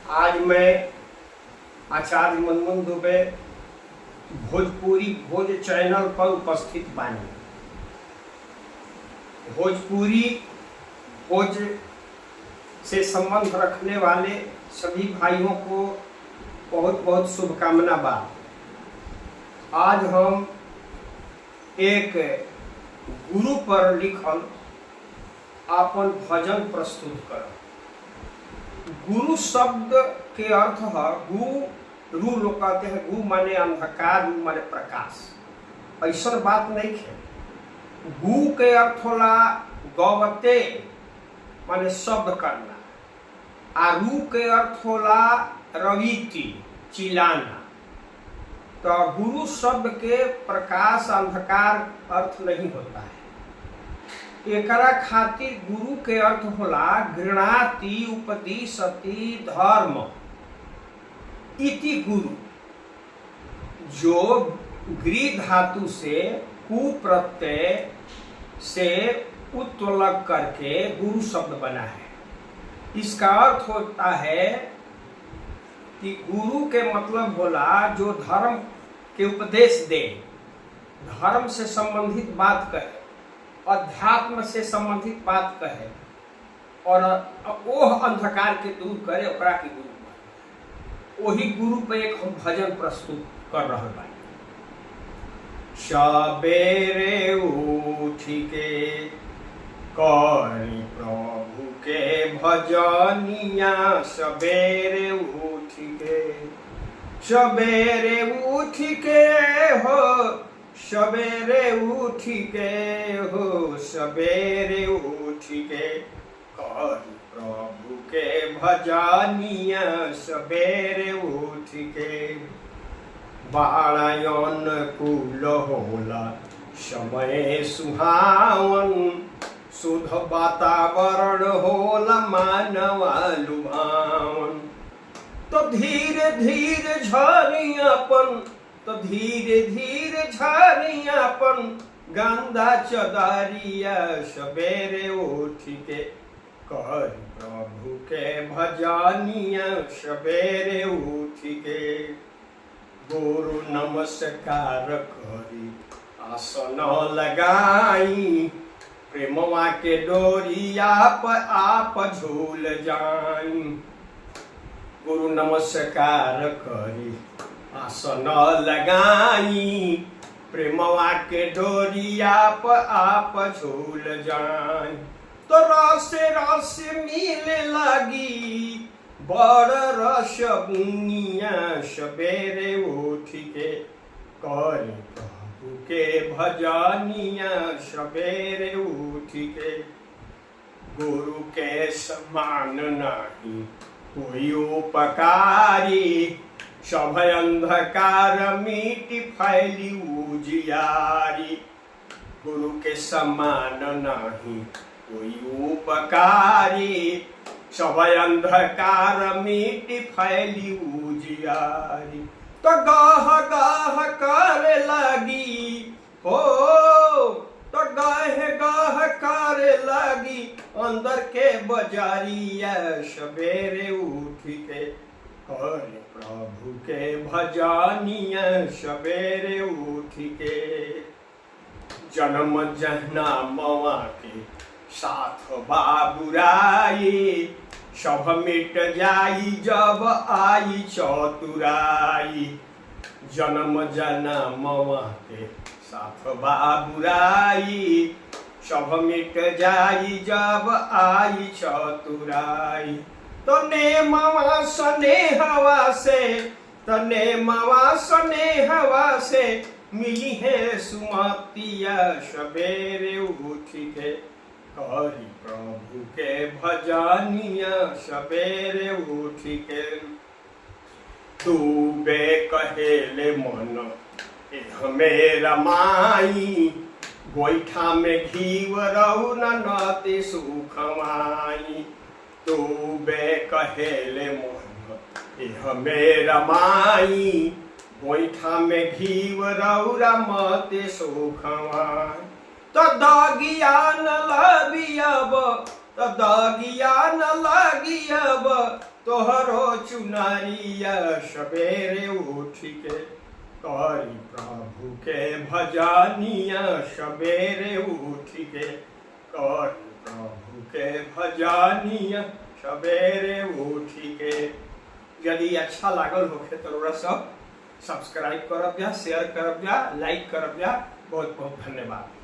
आज मैं आचार्य मनमोहन दुबे भोजपुरी भोज चैनल पर उपस्थित बानी। भोजपुरी भोज से संबंध रखने वाले सभी भाइयों को बहुत बहुत शुभकामना बा। आज हम एक गुरु पर लिखल आपन भजन प्रस्तुत करब। गुरु शब्द के अर्थ है गु लोग कहते हैं गु माने अंधकार, रु माने प्रकाश। ऐसा बात नहीं है। गु के अर्थ होला गवते माने शब्द करना, आ रु के अर्थ होला रवीति चिल्लाना। तो गुरु शब्द के प्रकाश अंधकार अर्थ नहीं होता है। एकरा खातिर गुरु के अर्थ होला गृणाति उपदिशति धर्म इति गुरु, जो गृह धातु से कु प्रत्यय से उत्तलक करके गुरु शब्द बना है। इसका अर्थ होता है कि गुरु के मतलब होला जो धर्म के उपदेश दे, धर्म से संबंधित बात कहे, अध्यात्म से संबंधित बात कहे और ओह अंधकार के दूर करे, ओकरा के गुरु माने। वही गुरु पे एक हम भजन प्रस्तुत कर रहे बानी। सबेरे उठ के करी प्रभु के भजनिया, सबेरे उठ के, सबेरे उठ के हो, सबेरे उठ के हो, सबेरे उठ के करी प्रभु के भजनिया, सबेरे उठ के। बाड़ायन कुल होला समय सुहावन, शुद्ध वातावरण होला मानवा लुभावन। तो धीरे धीरे झरियापन, तो धीरे धीरे झरियापन गंदा चदरिया, सबेरे उठ के कर प्रभु के भजनिया, सबेरे उठ के। गुरु नमस्कार करी आसन लगाई, प्रेमवा के डोरिया पर आप झूल जाई। गुरु नमस्कार करी आसन लगाई, प्रेमवा के डोरिया पर आप झूल जाई। तो रस रस मिले लगी बड़ रस बुनिया, सबेरे उठ के करी प्रभु के भजनिया, सबेरे उठ के। गुरु के समान नहीं कोई उपकारी, सब अंधकार मिटी फैली उजियारी। गुरु के समान नहीं कोई उपकारी, सब अंधकार मिटी फैली उजियारी। तो गाह गाह करे लगी हो, तो गाह गाह करे लगी अंदर के बजारिया, सबेरे उठ के करे प्रभु के भजनिया, सबेरे उठ के। जन्म जन्मवा के साथ बाबुराई, सब मिट जाई जब आई चतुराई। जन्म जन्मवा के साथ बाबुराई, सब मिट जाई जब आई चतुराई। तो नेमवा स्नेहवा से, तो नेमवा स्नेहवा से मिली है सुमतिया, सबेरे उठ के करी प्रभु के भजनिया, सबेरे उठ के। डूबे कहेले मन मेरा माई, गोईठा में घीव रौन नते सुखमाई। डूबे कहेले मन मेरा माई, गोईठा में घीव रौरा मते सुखमाई। तो दागिया न लबियब, तो दागिया न लगियब, तोहरो चुनरिया सवेरे उठ के करी प्रभु के भजनिया सवेरे उठ के करी प्रभु के भजनिया सवेरे उठ के। यदि अच्छा लागल होखे तो सब सब्सक्राइब करब जा, शेयर करब जा, लाइक करब जा। बहुत बहुत धन्यवाद।